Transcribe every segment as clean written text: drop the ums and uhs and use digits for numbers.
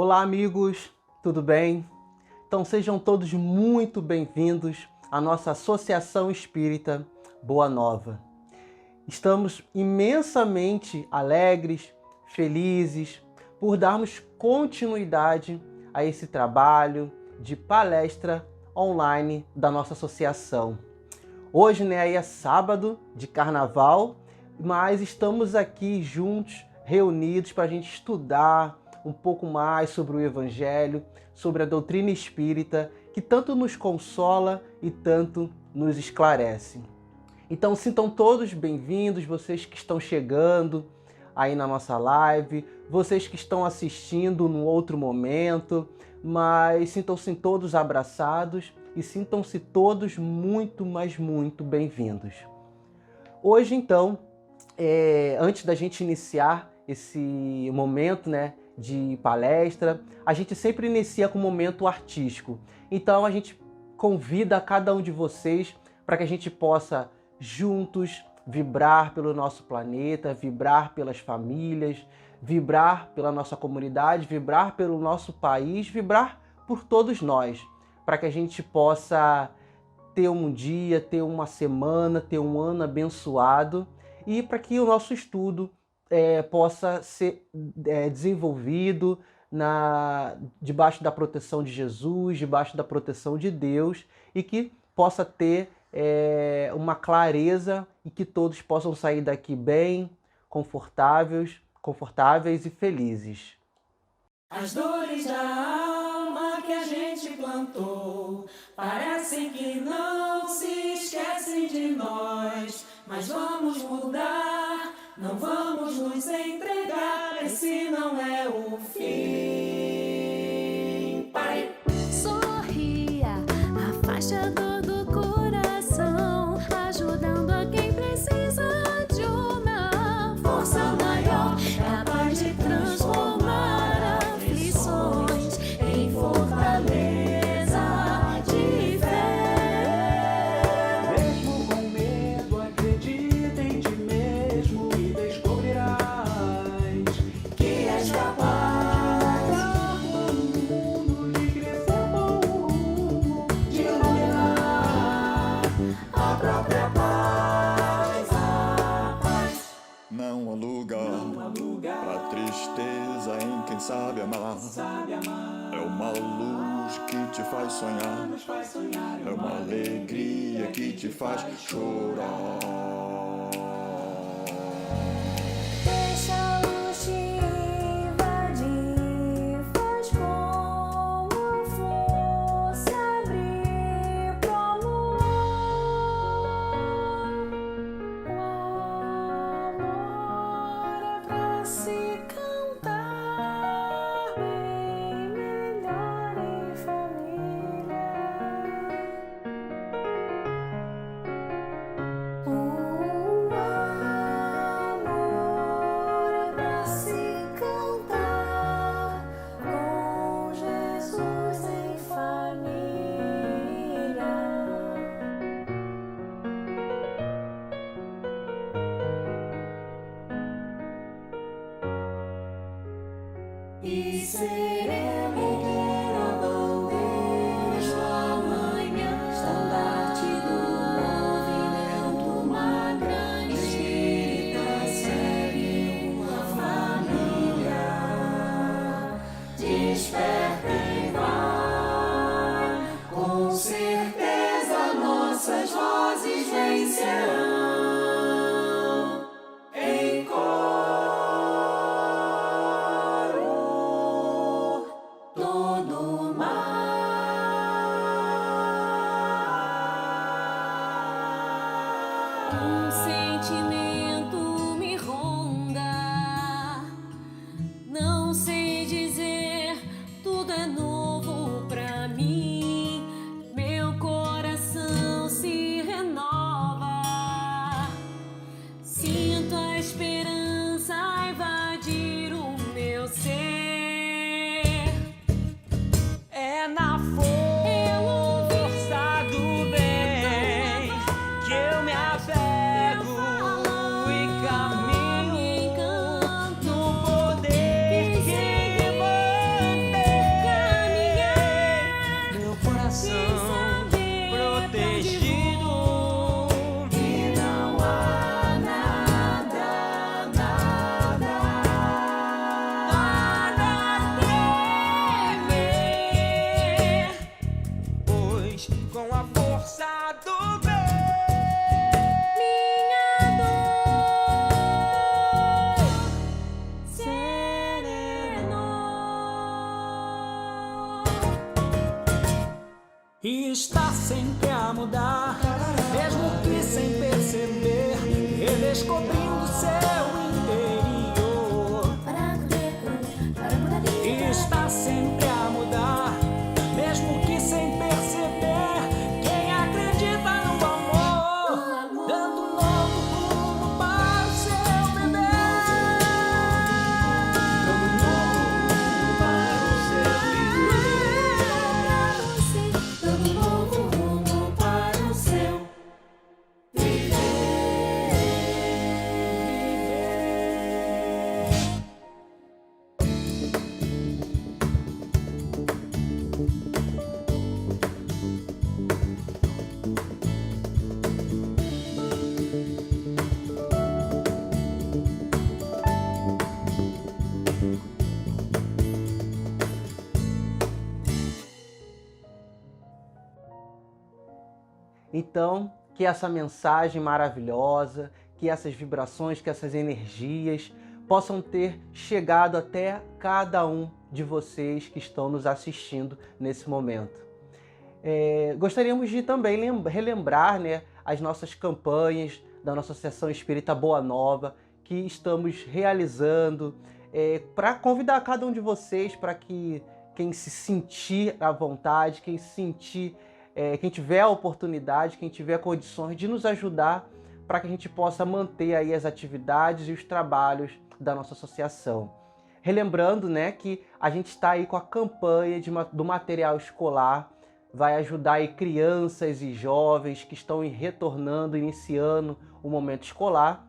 Olá, amigos, tudo bem? Então sejam todos muito bem-vindos à nossa Associação Espírita Boa Nova. Estamos imensamente alegres, felizes por darmos continuidade a esse trabalho de palestra online da nossa associação. Hoje, aí é sábado de carnaval, mas estamos aqui juntos, reunidos para a gente estudar um pouco mais sobre o Evangelho, sobre a doutrina espírita, que tanto nos consola e tanto nos esclarece. Então sintam todos bem-vindos, vocês que estão chegando aí na nossa live, vocês que estão assistindo num outro momento, mas sintam-se todos abraçados e sintam-se todos muito, mas muito bem-vindos. Hoje, então, antes da gente iniciar esse momento, de palestra, a gente sempre inicia com um momento artístico. Então a gente convida cada um de vocês para que a gente possa juntos vibrar pelo nosso planeta, vibrar pelas famílias, vibrar pela nossa comunidade, vibrar pelo nosso país, vibrar por todos nós, para que a gente possa ter um dia, ter uma semana, ter um ano abençoado e para que o nosso estudo possa ser desenvolvido debaixo da proteção de Jesus, debaixo da proteção de Deus e que possa ter uma clareza e que todos possam sair daqui bem, confortáveis e felizes. As dores da alma que a gente plantou parecem que não se esquecem de nós, mas vamos mudar, não vamos nos entregar, esse não é o fim. Pai. Sorria, afasta a dor do coração, ajudando a quem precisa de uma força maior, capaz de transformar aflições em fortaleza de fé. Mesmo com medo, acredita em ti mesmo e descobrirás que és capaz do mundo de crescer com o rumo, de iluminar a própria paz, a paz. Não há lugar pra tristeza em quem sabe amar. É uma luz que te faz sonhar. É uma alegria que te faz chorar. Deixa a luz te invadir, faz como fosse abrir pro amor. O amor é pra se cantar bem melhor em família. O amor é pra se cantar com Jesus em família. E seremos a bandeira amanhã, estandarte do movimento, uma grande espírita segue uma família. Desperta e vai, com certeza nossas vozes vencerão em coro todo mal. Um sentimento me ronda, não sei dizer, tudo é novo pra mim. Meu coração se renova, sinto a esperança invadir o meu ser. É na força do bem que eu me apego. força do bem. E está sempre a mudar, mesmo que sem perceber, redescobrindo seu interior. E está sempre a mudar, mesmo que sem perceber, quem acredita no amor, dando um novo rumo para o seu viver. Dando um novo rumo para o seu viver. Dando um novo rumo para o seu viver. Então, que essa mensagem maravilhosa, que essas vibrações, que essas energias possam ter chegado até cada um de vocês que estão nos assistindo nesse momento. Gostaríamos de também relembrar, né, as nossas campanhas da nossa Associação Espírita Boa Nova, que estamos realizando, para convidar cada um de vocês para que quem se sentir à vontade, quem tiver a oportunidade, quem tiver condições de nos ajudar para que a gente possa manter aí as atividades e os trabalhos da nossa associação. Relembrando, né, que a gente está aí com a campanha do material escolar, vai ajudar aí crianças e jovens que estão retornando, iniciando o momento escolar,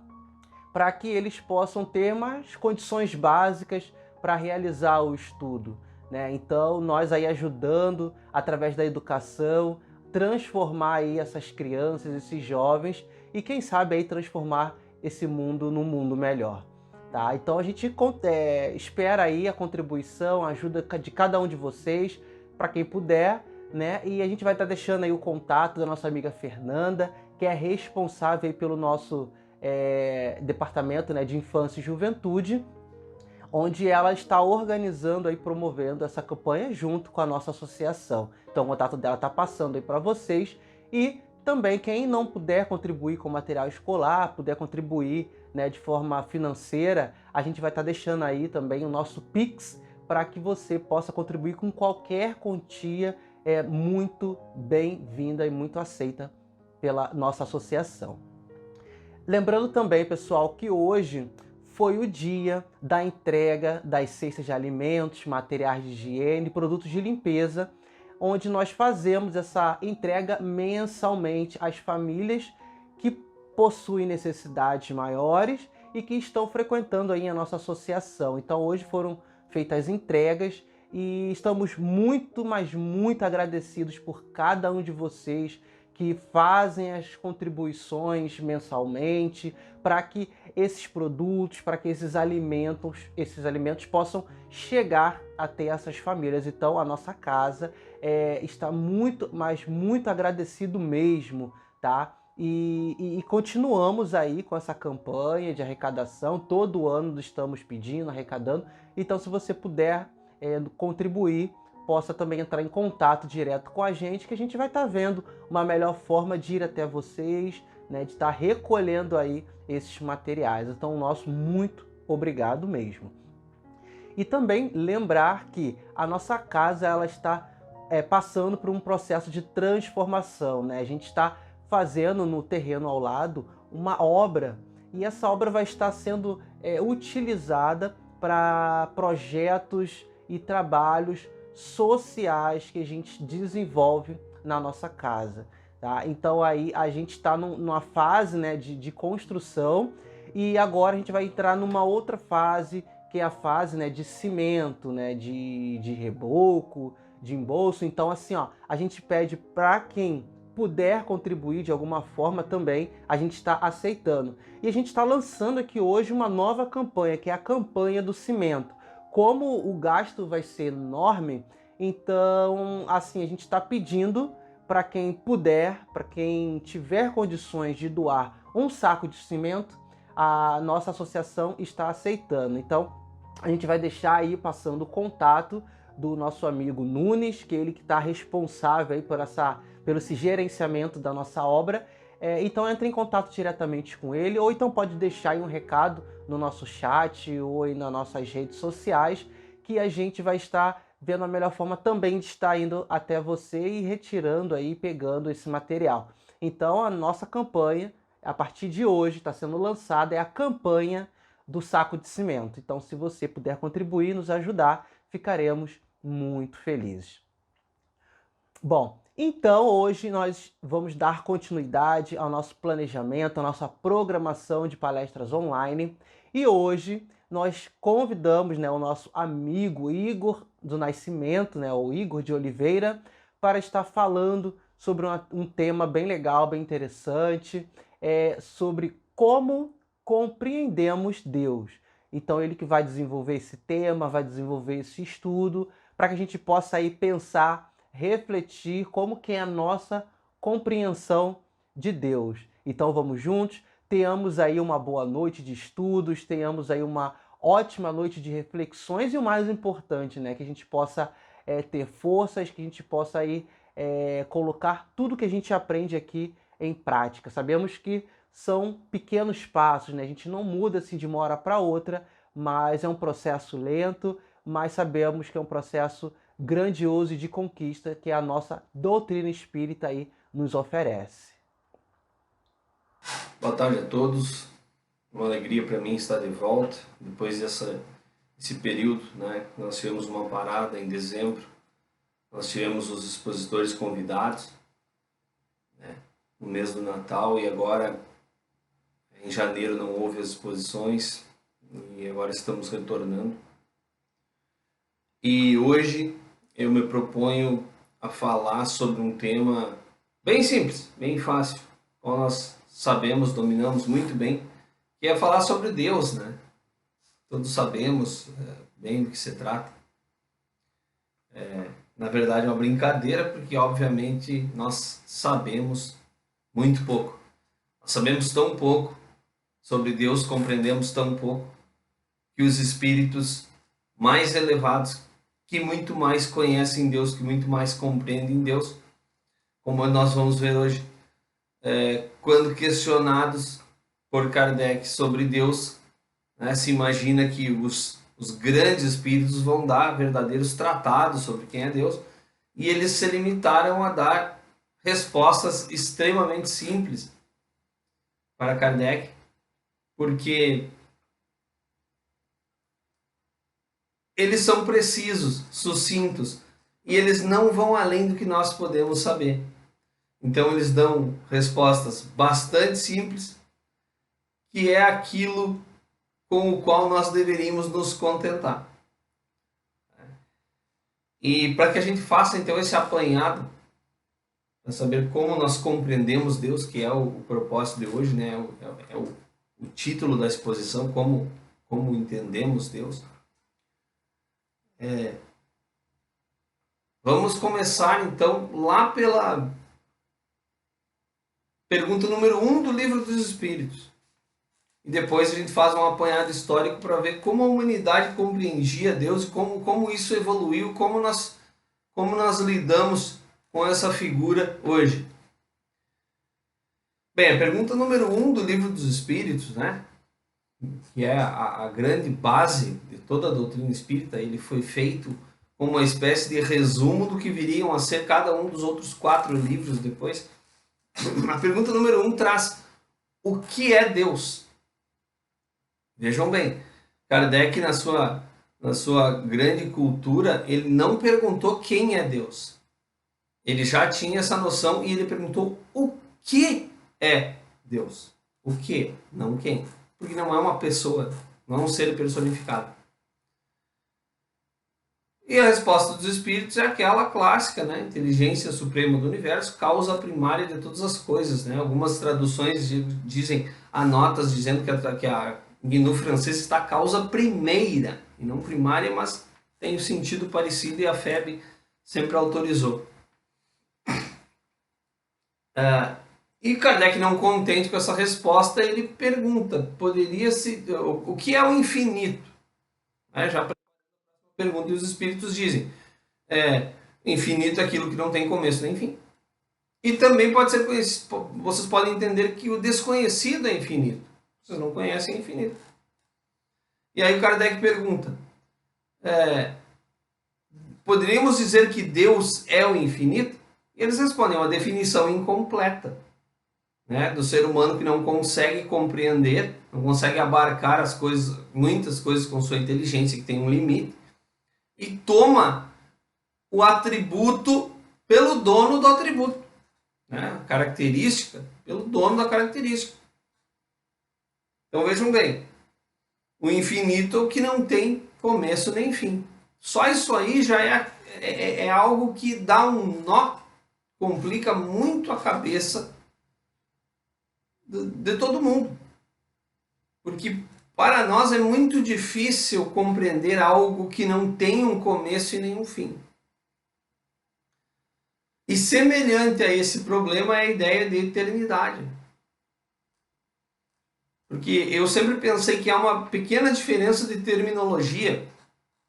para que eles possam ter mais condições básicas para realizar o estudo, né? Então, nós aí ajudando, através da educação, transformar aí essas crianças, esses jovens, e quem sabe aí transformar esse mundo num mundo melhor, tá? Então, a gente espera aí a contribuição, a ajuda de cada um de vocês, para quem puder, né? E a gente vai estar deixando aí o contato da nossa amiga Fernanda, que é responsável aí pelo nosso departamento, né, de infância e juventude, onde ela está organizando aí, promovendo essa campanha junto com a nossa associação. Então o contato dela está passando aí para vocês, e também quem não puder contribuir com material escolar, puder contribuir, né, de forma financeira, a gente vai estar deixando aí também o nosso Pix para que você possa contribuir com qualquer quantia, muito bem-vinda e muito aceita pela nossa associação. Lembrando também, pessoal, que hoje foi o dia da entrega das cestas de alimentos, materiais de higiene, produtos de limpeza, onde nós fazemos essa entrega mensalmente às famílias que possuem necessidades maiores e que estão frequentando aí a nossa associação. Então hoje foram feitas entregas e estamos muito, mas muito agradecidos por cada um de vocês que fazem as contribuições mensalmente para que esses produtos, para que esses alimentos possam chegar até essas famílias. Então a nossa casa está muito, mas muito agradecido mesmo, tá? E continuamos aí com essa campanha de arrecadação, todo ano estamos pedindo, arrecadando. Então se você puder contribuir, possa também entrar em contato direto com a gente, que a gente vai estar vendo uma melhor forma de ir até vocês, né, de estar recolhendo aí esses materiais. Então, nosso muito obrigado mesmo. E também lembrar que a nossa casa ela está passando por um processo de transformação, né? A gente está fazendo no terreno ao lado uma obra, e essa obra vai estar sendo utilizada para projetos e trabalhos sociais que a gente desenvolve na nossa casa, tá? Então aí a gente está numa fase, né, de construção, e agora a gente vai entrar numa outra fase, que é a fase, né, de cimento, né, de reboco, de embolso. Então assim, ó, a gente pede para quem puder contribuir de alguma forma também, a gente está aceitando. E a gente está lançando aqui hoje uma nova campanha, que é a campanha do cimento. Como o gasto vai ser enorme, então assim, a gente está pedindo para quem puder, para quem tiver condições de doar um saco de cimento, a nossa associação está aceitando. Então, a gente vai deixar aí passando o contato do nosso amigo Nunes, que é ele que está responsável aí pelo esse gerenciamento da nossa obra. Então entre em contato diretamente com ele, ou então pode deixar aí um recado no nosso chat ou aí nas nossas redes sociais, que a gente vai estar vendo a melhor forma também de estar indo até você e retirando aí, pegando esse material. Então a nossa campanha, a partir de hoje, está sendo lançada, é a campanha do saco de cimento. Então se você puder contribuir, nos ajudar, ficaremos muito felizes. Bom, então hoje nós vamos dar continuidade ao nosso planejamento, à nossa programação de palestras online. E hoje nós convidamos, né, o nosso amigo Igor do Nascimento, né, o Igor de Oliveira, para estar falando sobre um tema bem legal, bem interessante, sobre como compreendemos Deus. Então ele que vai desenvolver esse tema, vai desenvolver esse estudo, para que a gente possa aí pensar, refletir como que é a nossa compreensão de Deus. Então vamos juntos, tenhamos aí uma boa noite de estudos, tenhamos aí uma ótima noite de reflexões e o mais importante, né, que a gente possa ter forças, que a gente possa aí colocar tudo que a gente aprende aqui em prática. Sabemos que são pequenos passos, né? A gente não muda assim de uma hora para outra, mas é um processo lento, mas sabemos que é um processo grandioso e de conquista que a nossa doutrina espírita aí nos oferece. Boa tarde a todos. Uma alegria para mim estar de volta depois desse período, né? Nós tivemos uma parada em dezembro, nós tivemos os expositores convidados, né, no mês do Natal, e agora em janeiro não houve as exposições e agora estamos retornando. E hoje eu me proponho a falar sobre um tema bem simples, bem fácil, como nós sabemos, dominamos muito bem, que é falar sobre Deus, né? Todos sabemos bem do que se trata. Na verdade é uma brincadeira, porque obviamente nós sabemos muito pouco. Nós sabemos tão pouco sobre Deus, compreendemos tão pouco, que os espíritos mais elevados, que muito mais conhecem Deus, que muito mais compreendem Deus, como nós vamos ver hoje, quando questionados por Kardec sobre Deus, né, se imagina que os grandes espíritos vão dar verdadeiros tratados sobre quem é Deus, e eles se limitaram a dar respostas extremamente simples para Kardec, porque eles são precisos, sucintos, e eles não vão além do que nós podemos saber. Então eles dão respostas bastante simples, que é aquilo com o qual nós deveríamos nos contentar. E para que a gente faça então esse apanhado, para saber como nós compreendemos Deus, que é o propósito de hoje, né? É o título da exposição, como entendemos Deus. Vamos começar então lá pela pergunta número 1 do Livro dos Espíritos. E depois a gente faz um apanhado histórico para ver como a humanidade compreendia Deus, como isso evoluiu, como nós lidamos com essa figura hoje. Bem, a pergunta número 1 do Livro dos Espíritos, né, que é a grande base de toda a doutrina espírita, ele foi feito como uma espécie de resumo do que viriam a ser cada um dos outros 4 livros depois. A pergunta número 1 traz: o que é Deus? Vejam bem, Kardec, na sua grande cultura, ele não perguntou quem é Deus. Ele já tinha essa noção e ele perguntou o que é Deus. O que, não quem. Porque não é uma pessoa, não é um ser personificado. E a resposta dos espíritos é aquela clássica, né? Inteligência suprema do universo, causa primária de todas as coisas, né? Algumas traduções dizem, há notas dizendo que a GNU francês está causa primeira, e não primária, mas tem um sentido parecido e a FEB sempre autorizou. E Kardec, não contente com essa resposta, ele pergunta, o que é o infinito? Já pergunta, e os espíritos dizem, infinito é aquilo que não tem começo nem fim. E também pode ser, vocês podem entender que o desconhecido é infinito. Vocês não conhecem o infinito. E aí o Kardec pergunta, poderíamos dizer que Deus é o infinito? E eles respondem, é uma definição incompleta, né, do ser humano que não consegue compreender, não consegue abarcar as coisas, muitas coisas com sua inteligência, que tem um limite, e toma o atributo pelo dono do atributo, né, a característica pelo dono da característica. Então vejam bem, o infinito que não tem começo nem fim. Só isso aí já é algo que dá um nó, complica muito a cabeça de todo mundo. Porque para nós é muito difícil compreender algo que não tem um começo e nem um fim. E semelhante a esse problema é a ideia de eternidade. Porque eu sempre pensei que há uma pequena diferença de terminologia,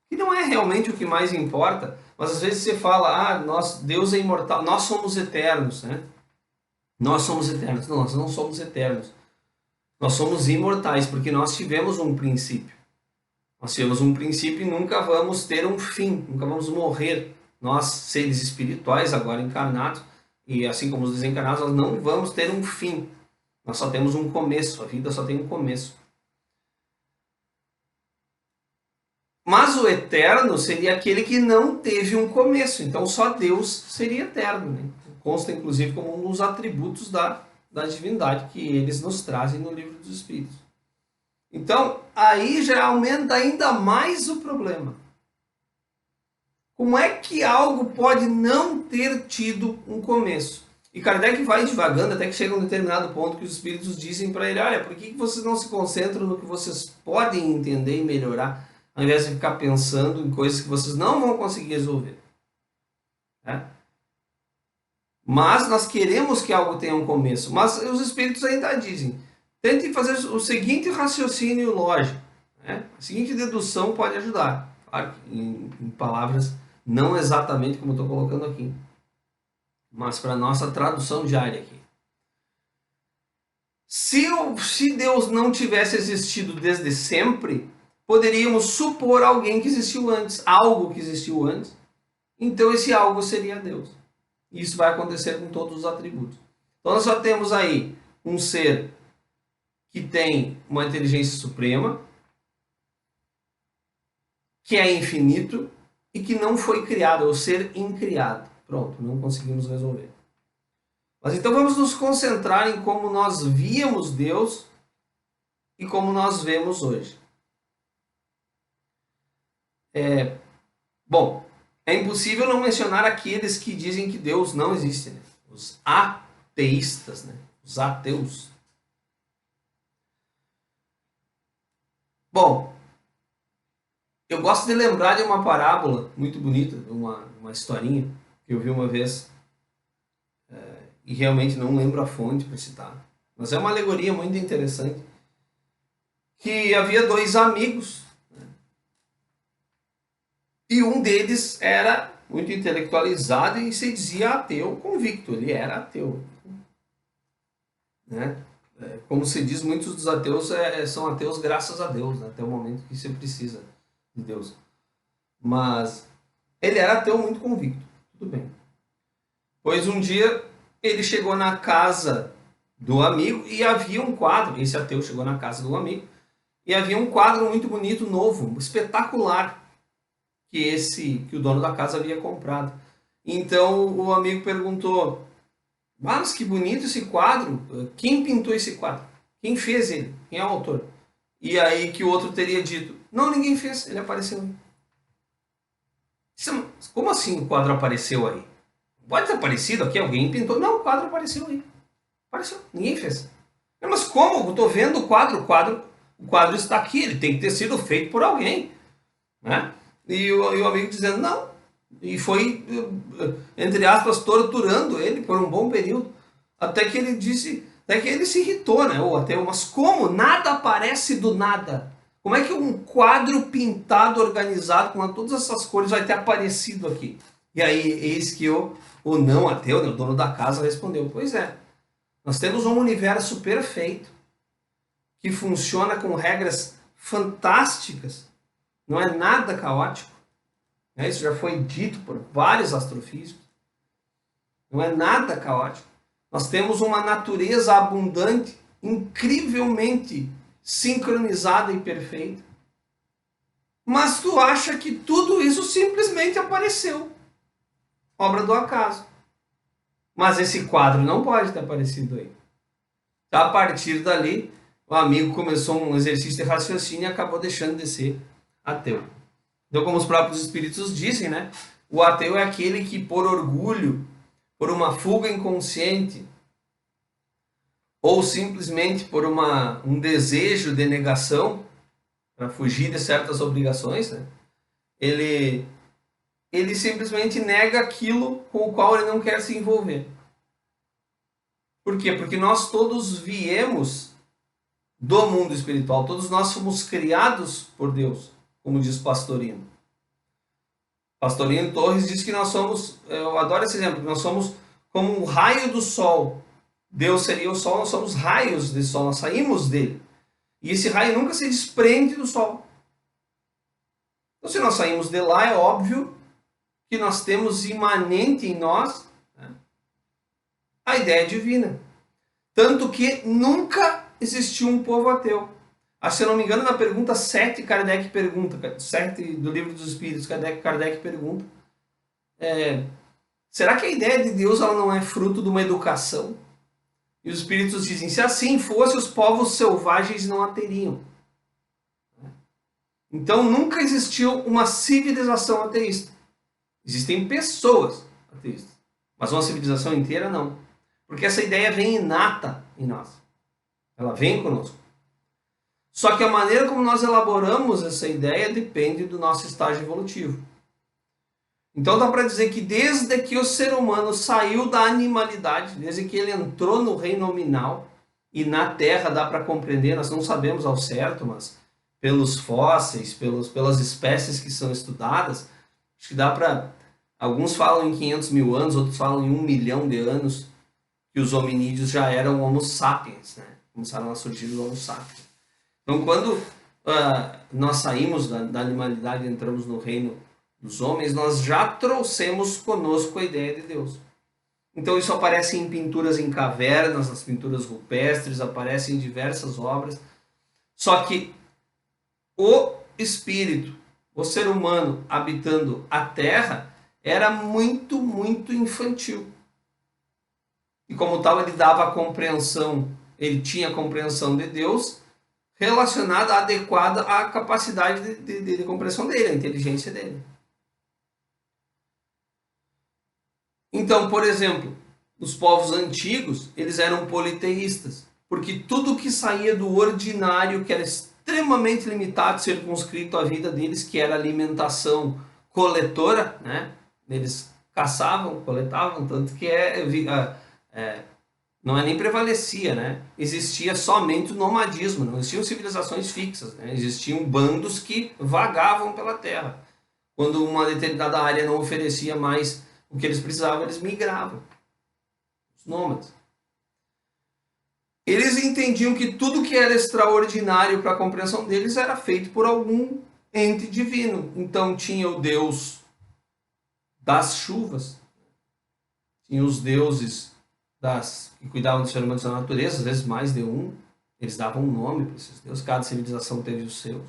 que não é realmente o que mais importa, mas às vezes você fala, Deus é imortal, nós somos eternos, né? Nós somos eternos. Não, nós não somos eternos. Nós somos imortais, porque nós tivemos um princípio. Nós tivemos um princípio e nunca vamos ter um fim, nunca vamos morrer. Nós, seres espirituais, agora encarnados, e assim como os desencarnados, nós não vamos ter um fim. Nós só temos um começo, a vida só tem um começo. Mas o eterno seria aquele que não teve um começo, então só Deus seria eterno, né? Consta inclusive como um dos atributos da divindade que eles nos trazem no Livro dos Espíritos. Então, aí já aumenta ainda mais o problema. Como é que algo pode não ter tido um começo? E Kardec vai divagando até que chega a um determinado ponto que os espíritos dizem para ele, olha, por que vocês não se concentram no que vocês podem entender e melhorar, ao invés de ficar pensando em coisas que vocês não vão conseguir resolver? Mas nós queremos que algo tenha um começo. Mas os espíritos ainda dizem, tente fazer o seguinte raciocínio lógico. A seguinte dedução pode ajudar. Claro, em palavras não exatamente como estou colocando aqui, mas para a nossa tradução diária aqui. Se Deus não tivesse existido desde sempre, poderíamos supor alguém que existiu antes, algo que existiu antes, então esse algo seria Deus. Isso vai acontecer com todos os atributos. Então nós só temos aí um ser que tem uma inteligência suprema, que é infinito e que não foi criado, é o ser incriado. Pronto, não conseguimos resolver. Mas então vamos nos concentrar em como nós víamos Deus e como nós vemos hoje. Bom, é impossível não mencionar aqueles que dizem que Deus não existe, né? Os ateístas, né? Os ateus. Bom, eu gosto de lembrar de uma parábola muito bonita, uma historinha que eu vi uma vez, e realmente não lembro a fonte para citar, mas é uma alegoria muito interessante, que havia dois amigos, né? E um deles era muito intelectualizado e se dizia ateu convicto, ele era ateu, né? Como se diz, muitos dos ateus são ateus graças a Deus, né? Até o momento que você precisa de Deus. Mas ele era ateu muito convicto, tudo bem. Pois um dia ele chegou na casa do amigo e havia um quadro, esse ateu chegou na casa do amigo, e havia um quadro muito bonito, novo, espetacular, que o dono da casa havia comprado. Então o amigo perguntou, mas que bonito esse quadro, quem pintou esse quadro? Quem fez ele? Quem é o autor? E aí que o outro teria dito, não, ninguém fez, ele apareceu aí. Como assim o quadro apareceu aí? Pode ter aparecido aqui, alguém pintou. Não, o quadro apareceu aí. Apareceu, ninguém fez. Mas como? Eu estou vendo o quadro está aqui, ele tem que ter sido feito por alguém, né? E o amigo dizendo, não. E foi, entre aspas, torturando ele por um bom período. Até que ele disse, até que ele se irritou, né? O ateu, mas como? Nada aparece do nada. Como é que um quadro pintado, organizado, com todas essas cores vai ter aparecido aqui? E aí, eis que o não ateu, né, o dono da casa, respondeu, pois é, nós temos um universo perfeito, que funciona com regras fantásticas, não é nada caótico. Isso já foi dito por vários astrofísicos. Não é nada caótico. Nós temos uma natureza abundante, incrivelmente sincronizada e perfeita. Mas tu acha que tudo isso simplesmente apareceu. Obra do acaso. Mas esse quadro não pode ter aparecido aí. A partir dali, o amigo começou um exercício de raciocínio e acabou deixando de ser ateu. Então, como os próprios espíritos dizem, né? O ateu é aquele que, por orgulho, por uma fuga inconsciente, ou simplesmente por um desejo de negação, para fugir de certas obrigações, né? Ele simplesmente nega aquilo com o qual ele não quer se envolver. Por quê? Porque nós todos viemos do mundo espiritual, todos nós fomos criados por Deus, como diz Pastorino. Pastorino Torres diz que nós somos, eu adoro esse exemplo, nós somos como um raio do sol. Deus seria o sol, nós somos raios desse sol, nós saímos dele. E esse raio nunca se desprende do sol. Então, se nós saímos de lá, é óbvio que nós temos imanente em nós, né, a ideia divina. Tanto que nunca existiu um povo ateu. Se eu não me engano, na pergunta 7, Kardec pergunta, 7 do Livro dos Espíritos, Kardec pergunta, será que a ideia de Deus ela não é fruto de uma educação? E os Espíritos dizem, se assim fosse, os povos selvagens não a teriam. Então nunca existiu uma civilização ateísta. Existem pessoas ateístas, mas uma civilização inteira não. Porque essa ideia vem inata em nós. Ela vem conosco. Só que a maneira como nós elaboramos essa ideia depende do nosso estágio evolutivo. Então dá para dizer que desde que o ser humano saiu da animalidade, desde que ele entrou no reino nominal, e na Terra dá para compreender, nós não sabemos ao certo, mas pelos fósseis, pelas espécies que são estudadas, acho que dá para... Alguns falam em 500 mil anos, outros falam em 1 milhão de anos, que os hominídeos já eram Homo sapiens, né? Começaram a surgir os Homo sapiens. Então, quando nós saímos da animalidade e entramos no reino dos homens, nós já trouxemos conosco a ideia de Deus. Então, isso aparece em pinturas em cavernas, nas pinturas rupestres, aparece em diversas obras. Só que o espírito, o ser humano habitando a Terra, era muito, muito infantil. E como tal, ele dava a compreensão, ele tinha a compreensão de Deus relacionada, adequada à capacidade de compreensão dele, à inteligência dele. Então, por exemplo, os povos antigos, eles eram politeístas, porque tudo que saía do ordinário, que era extremamente limitado, circunscrito à vida deles, que era alimentação coletora, né? Eles caçavam, coletavam, tanto que não é nem prevalecia, né? Existia somente o nomadismo, não existiam civilizações fixas, né? Existiam bandos que vagavam pela terra. Quando uma determinada área não oferecia mais o que eles precisavam, eles migravam. Os nômades. Eles entendiam que tudo que era extraordinário para a compreensão deles era feito por algum ente divino. Então tinha o Deus das chuvas, tinha os deuses que cuidavam do ser humano e da natureza, às vezes mais de um, eles davam um nome para esses deuses, cada civilização teve os seus.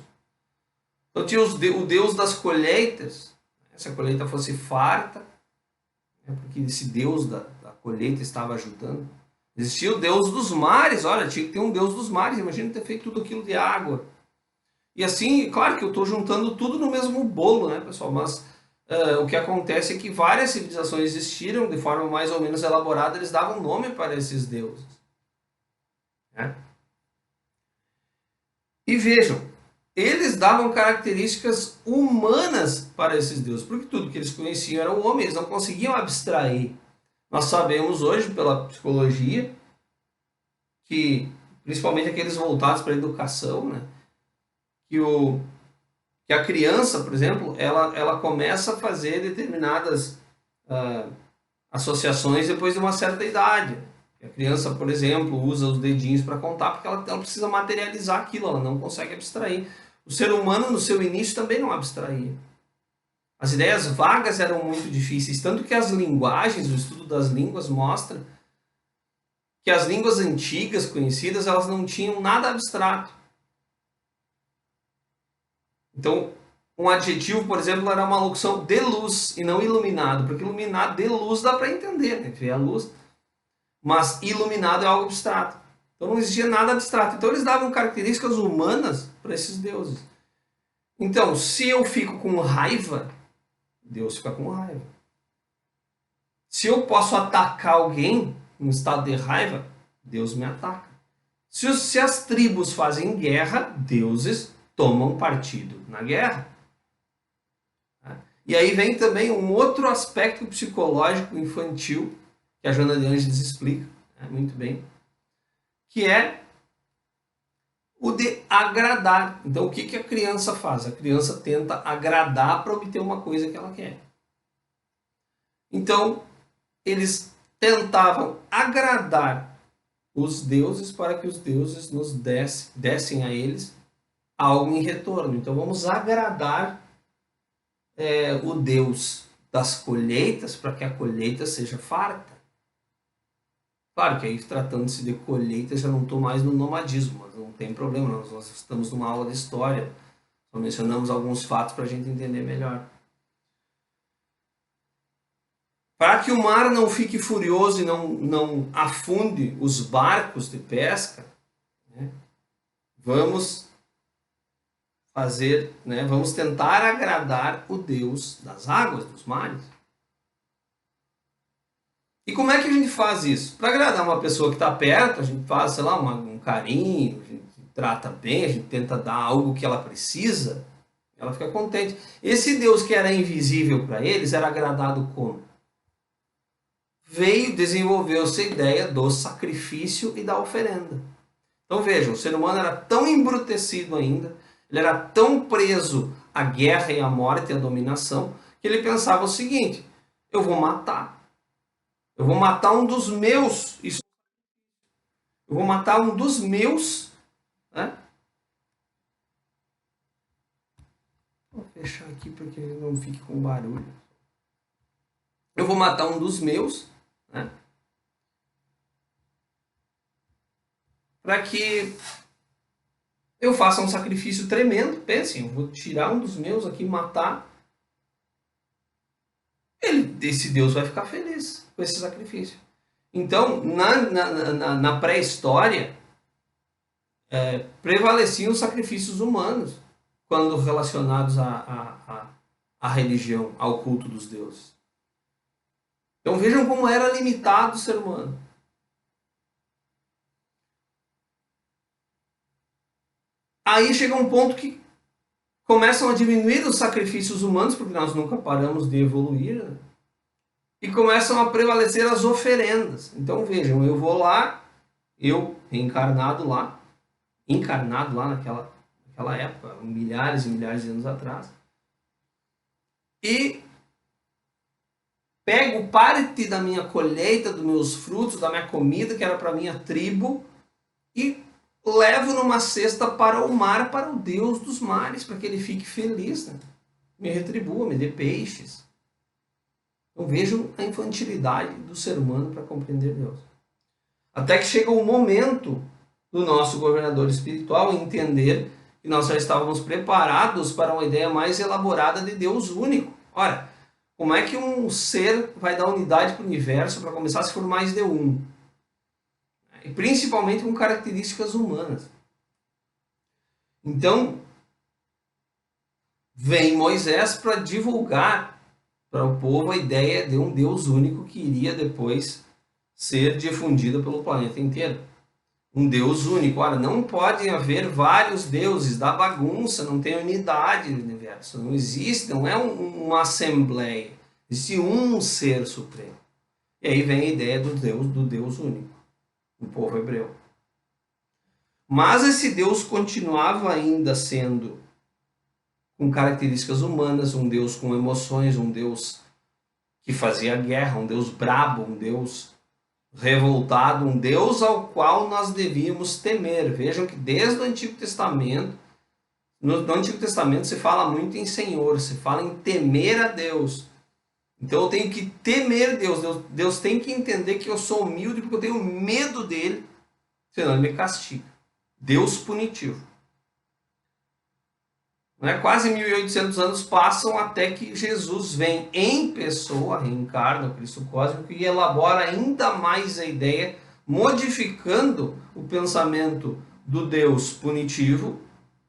Então tinha o deus das colheitas, se a colheita fosse farta, né, porque esse deus da colheita estava ajudando. Existia o deus dos mares, olha, tinha que ter um deus dos mares, imagina ter feito tudo aquilo de água. E assim, claro que eu estou juntando tudo no mesmo bolo, né, pessoal, mas o que acontece é que várias civilizações existiram de forma mais ou menos elaborada, eles davam nome para esses deuses. Né? E vejam, eles davam características humanas para esses deuses, porque tudo que eles conheciam era o homem, eles não conseguiam abstrair Nós sabemos hoje, pela psicologia, que, principalmente aqueles voltados para a educação, né, que a criança, por exemplo, ela começa a fazer determinadas associações depois de uma certa idade. A criança, por exemplo, usa os dedinhos para contar porque ela precisa materializar aquilo, ela não consegue abstrair. O ser humano, no seu início, também não abstraía. As ideias vagas eram muito difíceis, tanto que as linguagens, o estudo das línguas mostra que as línguas antigas conhecidas, elas não tinham nada abstrato. Então, um adjetivo, por exemplo, era uma locução de luz e não iluminado, porque iluminado de luz dá para entender, né? Ver a luz, mas iluminado é algo abstrato. Então não existia nada abstrato. Então eles davam características humanas para esses deuses. Então, se eu fico com raiva, Deus fica com raiva. Se eu posso atacar alguém em estado de raiva, Deus me ataca. Se as tribos fazem guerra, deuses tomam partido na guerra. E aí vem também um outro aspecto psicológico infantil, que a Joana de Ângeles explica muito bem, que é o de agradar. Então, o que a criança faz? A criança tenta agradar para obter uma coisa que ela quer. Então, eles tentavam agradar os deuses para que os deuses nos dessem a eles algo em retorno. Então, vamos agradar o Deus das colheitas para que a colheita seja farta. Claro que aí, tratando-se de colheita, já não estou mais no nomadismo, mas não tem problema, nós estamos numa aula de história, só mencionamos alguns fatos para a gente entender melhor. Para que o mar não fique furioso e não afunde os barcos de pesca, né, vamos tentar agradar o Deus das águas, dos mares. E como é que a gente faz isso? Para agradar uma pessoa que está perto, a gente faz, sei lá, um carinho, a gente trata bem, a gente tenta dar algo que ela precisa, ela fica contente. Esse Deus que era invisível para eles era agradado como? Desenvolveu-se a ideia do sacrifício e da oferenda. Então vejam, o ser humano era tão embrutecido ainda, ele era tão preso à guerra e à morte e à dominação, que ele pensava o seguinte: eu vou matar. Eu vou matar um dos meus. Eu vou matar um dos meus. Né? Vou fechar aqui para que não fique com barulho. Eu vou matar um dos meus. Né? Para que eu faça um sacrifício tremendo. Pensem, eu vou tirar um dos meus aqui, matar. Esse Deus vai ficar feliz com esse sacrifício. Então, na pré-história, prevaleciam os sacrifícios humanos quando relacionados à religião, ao culto dos deuses. Então vejam como era limitado o ser humano. Aí chega um ponto que começam a diminuir os sacrifícios humanos, porque nós nunca paramos de evoluir, né? E começam a prevalecer as oferendas. Então vejam, eu vou lá, eu encarnado lá naquela época, milhares e milhares de anos atrás, e pego parte da minha colheita, dos meus frutos, da minha comida, que era para a minha tribo, e levo numa cesta para o mar, para o Deus dos mares, para que ele fique feliz, né? Me retribua, me dê peixes. Então vejam a infantilidade do ser humano para compreender Deus. Até que chega o momento do nosso governador espiritual entender que nós já estávamos preparados para uma ideia mais elaborada de Deus único. Ora, como é que um ser vai dar unidade para o universo para começar se for mais de um? E principalmente com características humanas. Então, vem Moisés para divulgar para o povo a ideia de um Deus único que iria depois ser difundida pelo planeta inteiro. Um Deus único. Ora, não pode haver vários deuses, dá bagunça, não tem unidade no universo. Não existe, não é uma assembleia. Existe um ser supremo. E aí vem a ideia do Deus único, do povo hebreu. Mas esse Deus continuava ainda sendo com características humanas, um Deus com emoções, um Deus que fazia guerra, um Deus brabo, um Deus revoltado, um Deus ao qual nós devíamos temer. Vejam que desde o Antigo Testamento, no Antigo Testamento se fala muito em Senhor, se fala em temer a Deus. Então eu tenho que temer Deus. Deus tem que entender que eu sou humilde porque eu tenho medo dele, senão ele me castiga. Deus punitivo. Quase 1800 anos passam até que Jesus vem em pessoa, reencarna o Cristo cósmico e elabora ainda mais a ideia, modificando o pensamento do Deus punitivo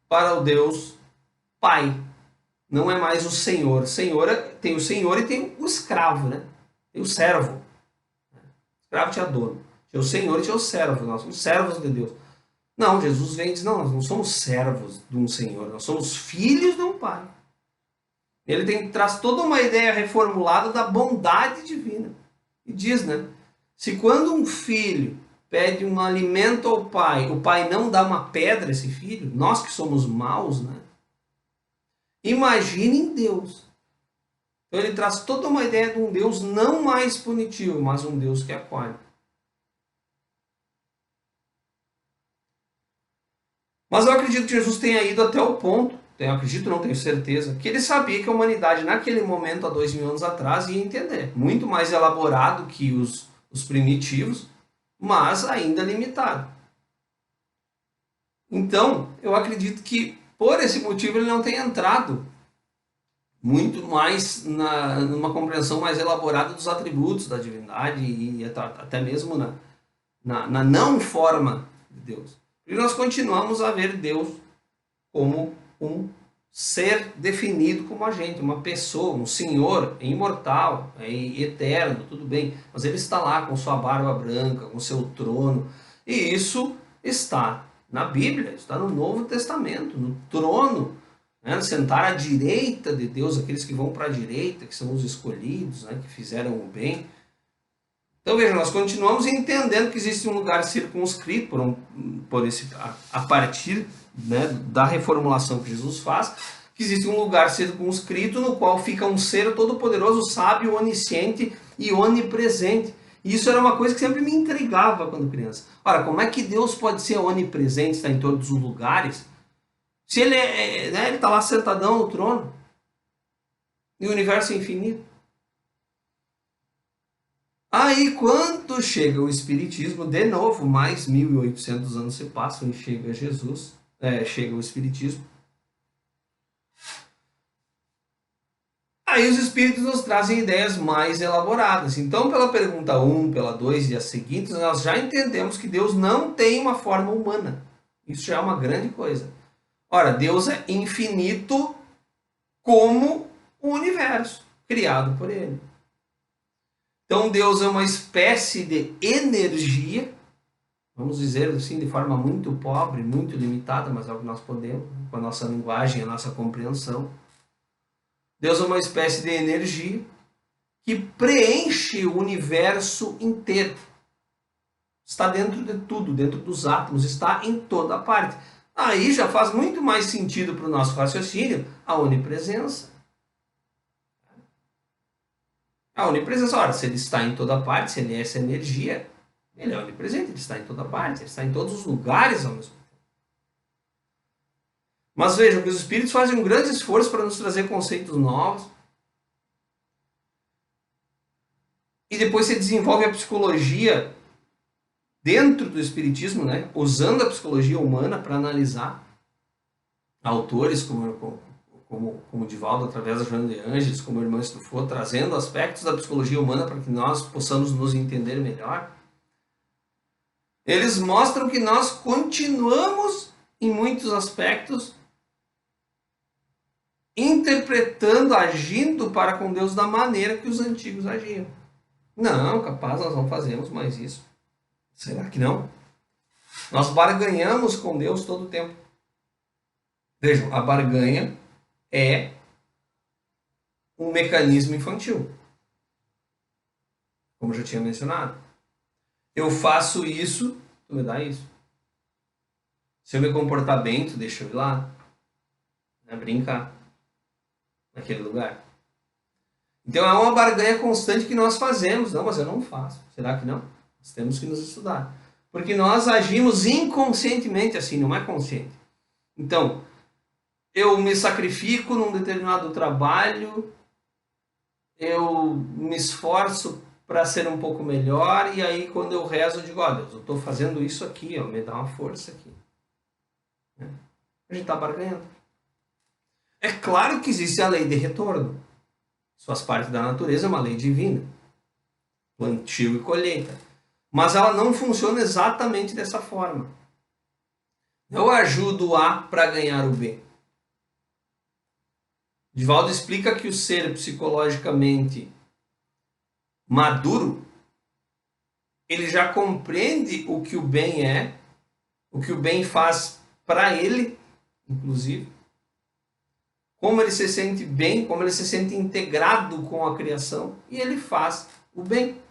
para o Deus Pai. Não é mais o Senhor. Tem o Senhor e tem o escravo, né? Tem o servo. O escravo tinha dono. Tinha o Senhor e tinha o servo. Nós somos servos de Deus. Não, Jesus vem e diz, não, nós não somos servos de um Senhor, nós somos filhos de um Pai. Ele traz toda uma ideia reformulada da bondade divina. E diz, se quando um filho pede um alimento ao pai, o pai não dá uma pedra a esse filho, nós que somos maus, imaginem Deus. Então ele traz toda uma ideia de um Deus não mais punitivo, mas um Deus que acolhe. Mas eu acredito que Jesus tenha ido até o ponto, não tenho certeza, que ele sabia que a humanidade naquele momento, há 2000 anos atrás, ia entender. Muito mais elaborado que os primitivos, mas ainda limitado. Então, eu acredito que por esse motivo ele não tenha entrado muito mais numa compreensão mais elaborada dos atributos da divindade e até mesmo na não forma de Deus. E nós continuamos a ver Deus como um ser definido como a gente, uma pessoa, um senhor imortal, eterno, tudo bem, mas ele está lá com sua barba branca, com seu trono, e isso está na Bíblia, está no Novo Testamento, no trono, sentar à direita de Deus, aqueles que vão para a direita, que são os escolhidos, que fizeram o bem. Então veja, nós continuamos entendendo que existe um lugar circunscrito a partir da reformulação que Jesus faz, que existe um lugar circunscrito no qual fica um ser todo-poderoso, sábio, onisciente e onipresente. E isso era uma coisa que sempre me intrigava quando criança. Ora, como é que Deus pode ser onipresente, estar em todos os lugares, se ele está lá sentadão no trono e o universo é infinito? Aí, quando chega o Espiritismo, de novo, mais 1800 anos se passam e chega Jesus, chega o Espiritismo. Aí os Espíritos nos trazem ideias mais elaboradas. Então, pela pergunta 1, pela 2 e as seguintes, nós já entendemos que Deus não tem uma forma humana. Isso já é uma grande coisa. Ora, Deus é infinito como o universo, criado por Ele. Então Deus é uma espécie de energia, vamos dizer assim, de forma muito pobre, muito limitada, mas é o que nós podemos, com a nossa linguagem, a nossa compreensão. Deus é uma espécie de energia que preenche o universo inteiro. Está dentro de tudo, dentro dos átomos, está em toda parte. Aí já faz muito mais sentido para o nosso raciocínio a onipresença. A onipresença, ora, se ele está em toda parte, se ele é essa energia, ele é onipresente, ele está em toda parte, ele está em todos os lugares ao mesmo tempo. Mas vejam que os espíritos fazem um grande esforço para nos trazer conceitos novos. E depois se desenvolve a psicologia dentro do espiritismo, usando a psicologia humana para analisar autores como Divaldo, através da Joana de Ângeles, como o irmão Estufou, trazendo aspectos da psicologia humana para que nós possamos nos entender melhor. Eles mostram que nós continuamos, em muitos aspectos, interpretando, agindo para com Deus da maneira que os antigos agiam. Não, capaz, nós não fazemos mais isso. Será que não? Nós barganhamos com Deus todo o tempo. Vejam, a barganha é um mecanismo infantil. como eu já tinha mencionado. Eu faço isso, tu me dá isso. Se eu me comportar bem, tu deixa eu ir lá, né? Brincar naquele lugar. Então é uma barganha constante que nós fazemos. Não, mas eu não faço. Será que não? Nós temos que nos estudar. Porque nós agimos inconscientemente assim, não é consciente. Então, eu me sacrifico num determinado trabalho, eu me esforço para ser um pouco melhor, e aí quando eu rezo eu digo, ó Deus, eu estou fazendo isso aqui, ó, me dá uma força aqui. A gente está barganhando. É claro que existe a lei de retorno. Isso faz parte da natureza, é uma lei divina. Plantio e colheita. Mas ela não funciona exatamente dessa forma. Eu ajudo o A para ganhar o B. Divaldo explica que o ser psicologicamente maduro, ele já compreende o que o bem é, o que o bem faz para ele, inclusive, como ele se sente bem, como ele se sente integrado com a criação, e ele faz o bem.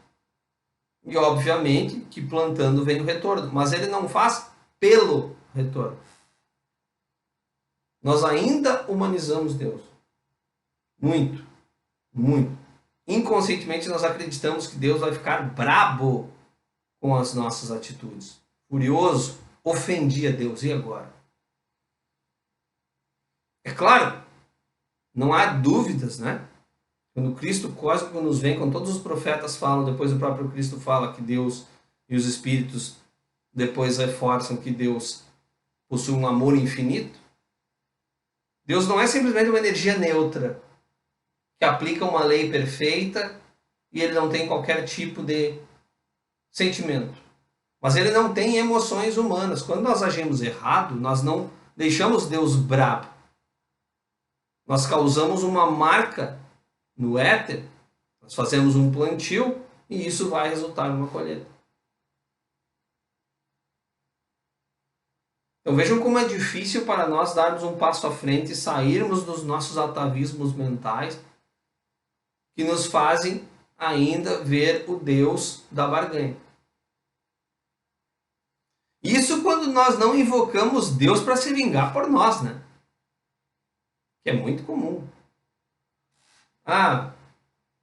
E obviamente que plantando vem o retorno, mas ele não faz pelo retorno. Nós ainda humanizamos Deus. Muito, muito. Inconscientemente nós acreditamos que Deus vai ficar brabo com as nossas atitudes. Furioso, ofendi a Deus. E agora? É claro, não há dúvidas, né? Quando o Cristo cósmico nos vem, quando todos os profetas falam, depois o próprio Cristo fala que Deus e os Espíritos depois reforçam que Deus possui um amor infinito. Deus não é simplesmente uma energia neutra, que aplica uma lei perfeita e ele não tem qualquer tipo de sentimento. Mas ele não tem emoções humanas. Quando nós agimos errado, nós não deixamos Deus brabo. Nós causamos uma marca no éter, nós fazemos um plantio e isso vai resultar em uma colheita. Então vejam como é difícil para nós darmos um passo à frente e sairmos dos nossos atavismos mentais que nos fazem ainda ver o Deus da barganha. Isso quando nós não invocamos Deus para se vingar por nós, né? Que é muito comum. Ah,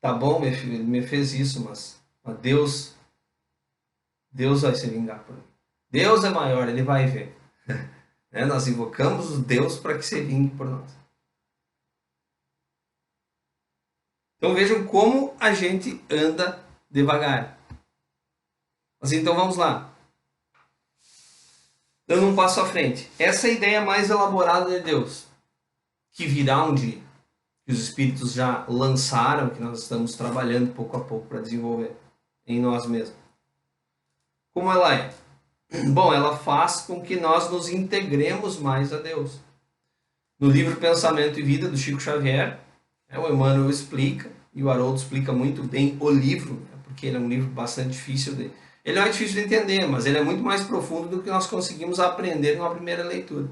tá bom, meu filho, ele me fez isso, mas Deus vai se vingar por mim. Deus é maior, ele vai ver. Né? Nós invocamos o Deus para que se vingue por nós. Então vejam como a gente anda devagar. Mas então vamos lá. Dando um passo à frente. Essa é a ideia mais elaborada de Deus, que virá um dia, que os Espíritos já lançaram, que nós estamos trabalhando pouco a pouco para desenvolver em nós mesmos. Como ela é? Bom, ela faz com que nós nos integremos mais a Deus. No livro Pensamento e Vida, do Chico Xavier, o Emmanuel explica, e o Haroldo explica muito bem o livro, porque ele é um livro bastante difícil de... Ele não é difícil de entender, mas ele é muito mais profundo do que nós conseguimos aprender numa primeira leitura.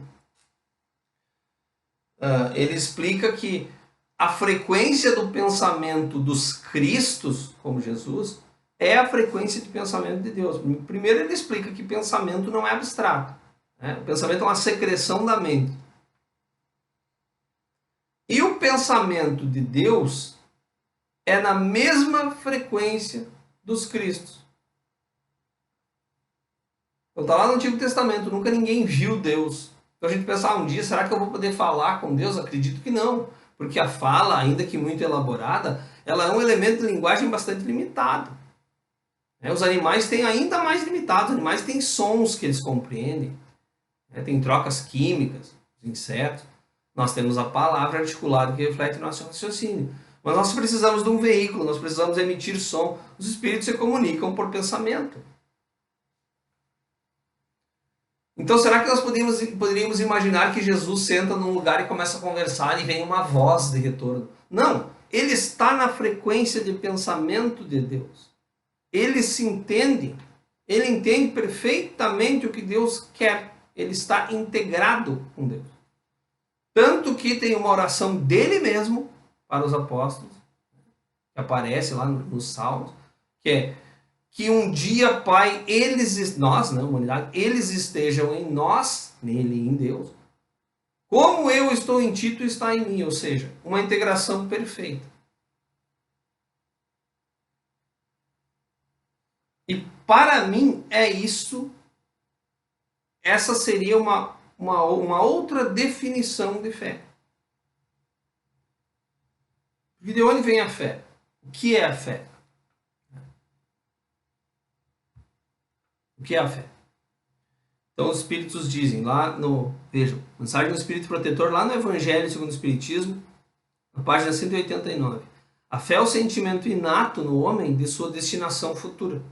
Ele explica que a frequência do pensamento dos Cristos, como Jesus, é a frequência de pensamento de Deus. Primeiro ele explica que pensamento não é abstrato. Né? O pensamento é uma secreção da mente. E o pensamento de Deus é na mesma frequência dos Cristos. Então está lá no Antigo Testamento, nunca ninguém viu Deus. Então a gente pensa, um dia, será que eu vou poder falar com Deus? Acredito que não. Porque a fala, ainda que muito elaborada, ela é um elemento de linguagem bastante limitado. Os animais têm ainda mais limitado. Os animais têm sons que eles compreendem. Tem trocas químicas, os insetos. Nós temos a palavra articulada que reflete nosso raciocínio. Mas nós precisamos de um veículo, nós precisamos emitir som. Os espíritos se comunicam por pensamento. Então será que nós poderíamos imaginar que Jesus senta num lugar e começa a conversar e vem uma voz de retorno? Não, ele está na frequência de pensamento de Deus. Ele se entende, ele entende perfeitamente o que Deus quer. Ele está integrado com Deus. Tanto que tem uma oração dele mesmo para os apóstolos, que aparece lá nos Salmos, que é que um dia, Pai, nós, né, humanidade, eles estejam em nós, nele e em Deus, como eu estou em ti, tu está em mim, ou seja, uma integração perfeita. E para mim é isso, essa seria uma outra definição de fé. E de onde vem a fé? O que é a fé? O que é a fé? Então os Espíritos dizem lá vejam, Mensagem do Espírito Protetor, lá no Evangelho segundo o Espiritismo, na página 189. A fé é o sentimento inato no homem de sua destinação futura.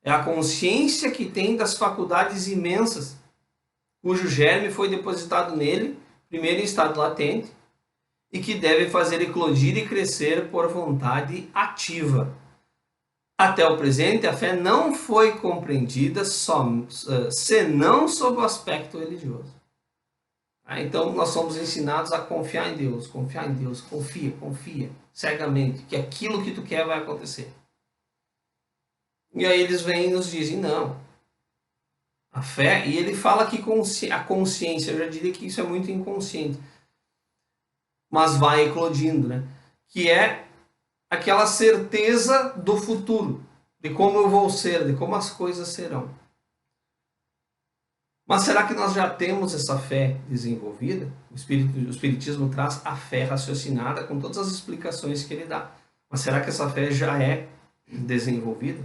É a consciência que tem das faculdades imensas, cujo germe foi depositado nele, primeiro em estado latente, e que deve fazer eclodir e crescer por vontade ativa. Até o presente, a fé não foi compreendida senão sob o aspecto religioso. Então, nós somos ensinados a confiar em Deus, confia, cegamente, que aquilo que tu quer vai acontecer. E aí eles vêm e nos dizem, não, a fé, e ele fala que a consciência, eu já diria que isso é muito inconsciente, mas vai eclodindo, né? Que é aquela certeza do futuro, de como eu vou ser, de como as coisas serão. Mas será que nós já temos essa fé desenvolvida? O Espiritismo traz a fé raciocinada com todas as explicações que ele dá. Mas será que essa fé já é desenvolvida?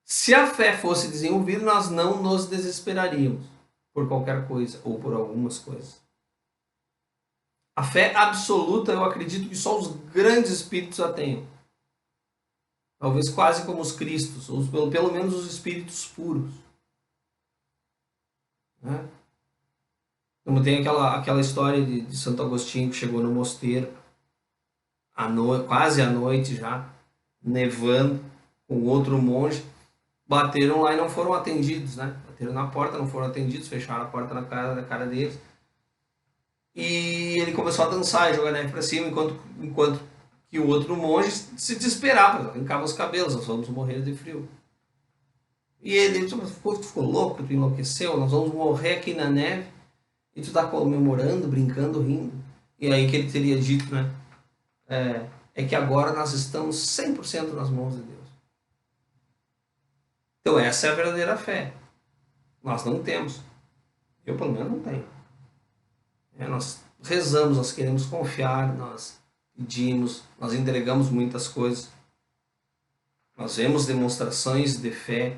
Se a fé fosse desenvolvida, nós não nos desesperaríamos por qualquer coisa ou por algumas coisas. A fé absoluta, eu acredito que só os grandes espíritos a tenham. Talvez quase como os cristos, ou pelo menos os espíritos puros. Né? Como tem aquela história de Santo Agostinho que chegou no mosteiro, quase à noite já, nevando, com outro monge, bateram lá e não foram atendidos, né? Bateram na porta, não foram atendidos, fecharam a porta na cara deles. E ele começou a dançar e jogar neve para cima, enquanto que o outro monge se desesperava, arrancava os cabelos, nós vamos morrer de frio. E ele disse, tu ficou louco, tu enlouqueceu, nós vamos morrer aqui na neve, e tu está comemorando, brincando, rindo. E aí que ele teria dito, né? É que agora nós estamos 100% nas mãos de Deus. Então essa é a verdadeira fé. Nós não temos. Eu pelo menos não tenho. Nós rezamos, nós queremos confiar, nós pedimos, nós entregamos muitas coisas. Nós vemos demonstrações de fé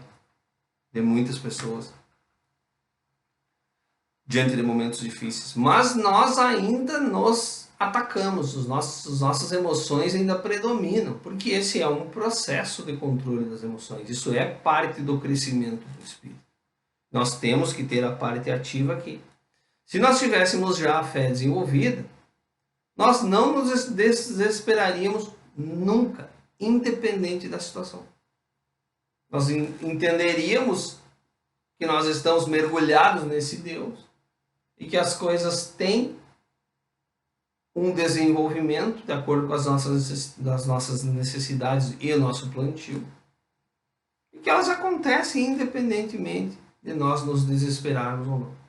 de muitas pessoas diante de momentos difíceis. Mas nós ainda nos atacamos, as nossas emoções ainda predominam, porque esse é um processo de controle das emoções. Isso é parte do crescimento do espírito. Nós temos que ter a parte ativa aqui. Se nós tivéssemos já a fé desenvolvida, nós não nos desesperaríamos nunca, independente da situação. Nós entenderíamos que nós estamos mergulhados nesse Deus e que as coisas têm um desenvolvimento de acordo com as nossas necessidades e o nosso plantio. E que elas acontecem independentemente de nós nos desesperarmos ou não.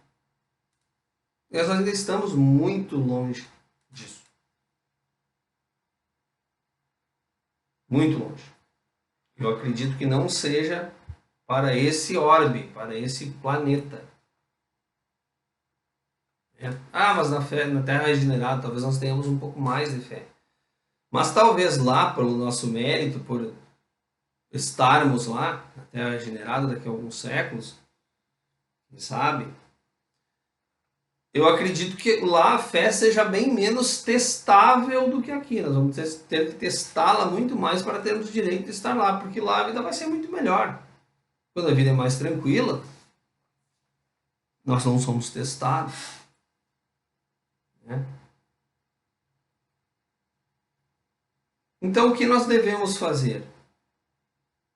Nós ainda estamos muito longe disso. Muito longe. Eu acredito que não seja para esse orbe, para esse planeta. Mas na Terra regenerada talvez nós tenhamos um pouco mais de fé. Mas talvez lá, pelo nosso mérito, por estarmos lá, na Terra regenerada daqui a alguns séculos, quem sabe, eu acredito que lá a fé seja bem menos testável do que aqui. Nós vamos ter que testá-la muito mais para termos o direito de estar lá, porque lá a vida vai ser muito melhor. Quando a vida é mais tranquila, nós não somos testados. Né? Então, o que nós devemos fazer?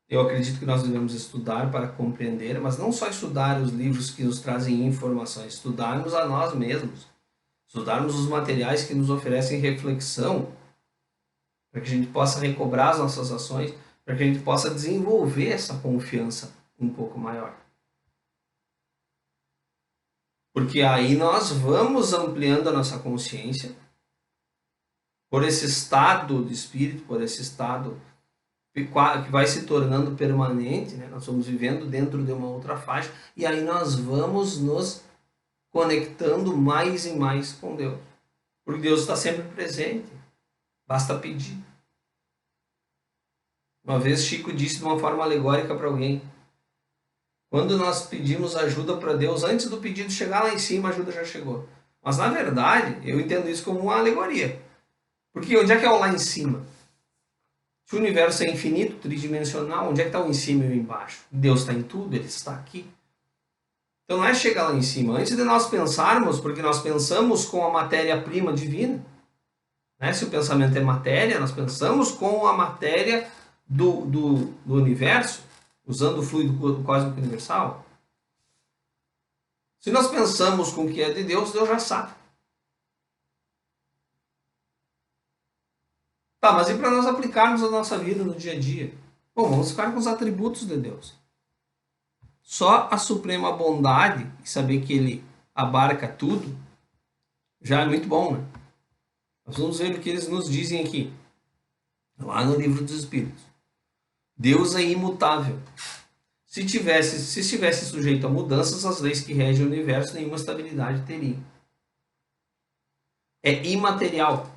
Eu acredito que nós devemos estudar para compreender, mas não só estudar os livros que nos trazem informações, estudarmos a nós mesmos, estudarmos os materiais que nos oferecem reflexão, para que a gente possa recobrar as nossas ações, para que a gente possa desenvolver essa confiança um pouco maior. Porque aí nós vamos ampliando a nossa consciência por esse estado de espírito, por esse estado que vai se tornando permanente, né? Nós vamos vivendo dentro de uma outra faixa, e aí nós vamos nos conectando mais e mais com Deus. Porque Deus está sempre presente, basta pedir. Uma vez Chico disse de uma forma alegórica para alguém: quando nós pedimos ajuda para Deus, antes do pedido chegar lá em cima, a ajuda já chegou. Mas na verdade, eu entendo isso como uma alegoria. Porque onde é que é o lá em cima? Se o universo é infinito, tridimensional, onde é que está o em cima e o embaixo? Deus está em tudo, Ele está aqui. Então não é chegar lá em cima. Antes de nós pensarmos, porque nós pensamos com a matéria-prima divina, né? Se o pensamento é matéria, nós pensamos com a matéria do universo, usando o fluido cósmico universal. Se nós pensamos com o que é de Deus, Deus já sabe. Tá, mas e para nós aplicarmos a nossa vida no dia a dia? Bom, vamos ficar com os atributos de Deus. Só a suprema bondade e saber que Ele abarca tudo já é muito bom, né? Nós vamos ver o que eles nos dizem aqui, lá no Livro dos Espíritos. Deus é imutável. Se estivesse sujeito a mudanças, as leis que regem o universo nenhuma estabilidade teriam. É imaterial.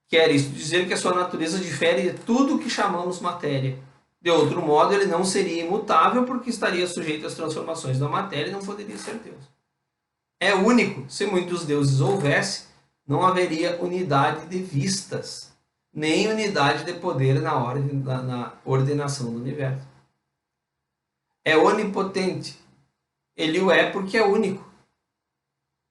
Quer isso dizer que a sua natureza difere de tudo o que chamamos matéria. De outro modo, ele não seria imutável porque estaria sujeito às transformações da matéria e não poderia ser Deus. É único. Se muitos deuses houvesse, não haveria unidade de vistas, nem unidade de poder na ordenação do universo. É onipotente. Ele o é porque é único.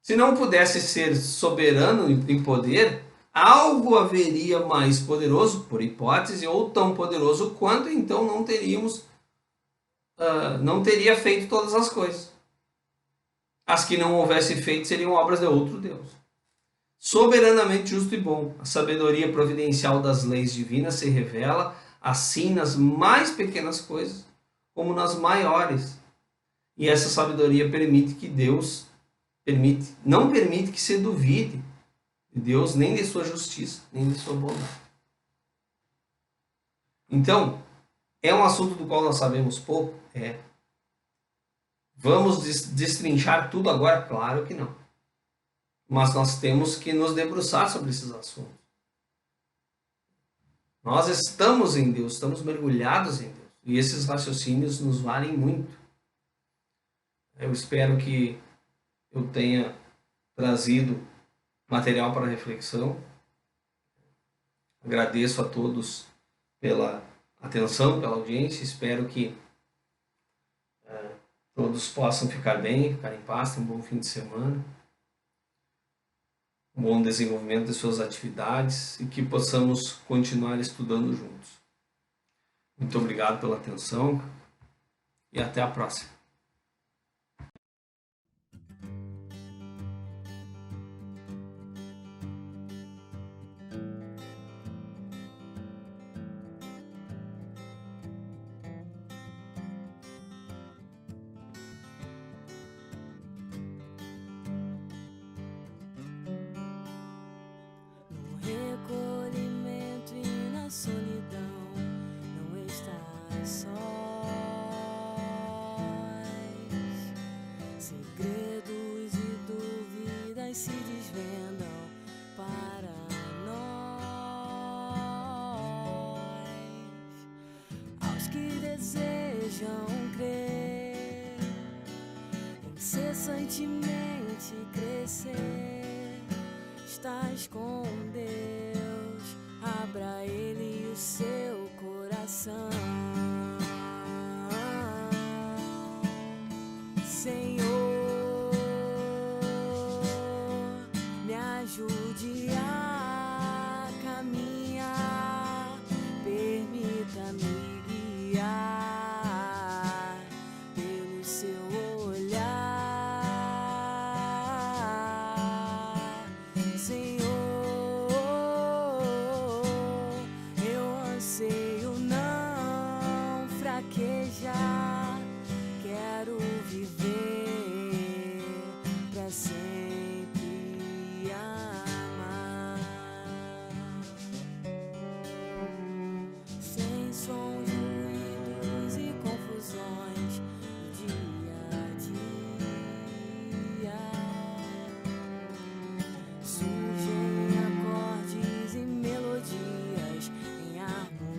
Se não pudesse ser soberano em poder, algo haveria mais poderoso, por hipótese, ou tão poderoso quanto, então não teria feito todas as coisas. As que não houvesse feito seriam obras de outro Deus. Soberanamente justo e bom, a sabedoria providencial das leis divinas se revela assim nas mais pequenas coisas, como nas maiores. E essa sabedoria permite que Deus não permite que se duvide de Deus, nem de sua justiça, nem de sua bondade. Então, é um assunto do qual nós sabemos pouco? É. Vamos destrinchar tudo agora? Claro que não. Mas nós temos que nos debruçar sobre esses assuntos. Nós estamos em Deus, estamos mergulhados em Deus. E esses raciocínios nos valem muito. Eu espero que eu tenha trazido material para reflexão. Agradeço a todos pela atenção, pela audiência. Espero que todos possam ficar bem, ficar em paz, ter um bom fim de semana, um bom desenvolvimento de suas atividades e que possamos continuar estudando juntos. Muito obrigado pela atenção e até a próxima. Solidão, não estás sós. Segredos e dúvidas se desvendam para nós. Aos que desejam crer, incessantemente crescer, estás com Deus, abra Ele o seu coração. Senhor, me ajude a caminhar, permita-me guiar pelo seu olhar. Senhor, fraquejar. Quero viver pra sempre amar, sem sons, ruídos e confusões do dia a dia. Surgem acordes e melodias em harmonia.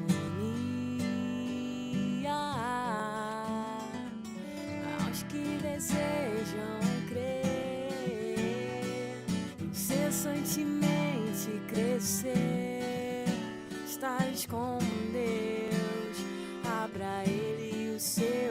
Aos que desejam crer, incessantemente crescer, estás com Deus, abra Ele o seu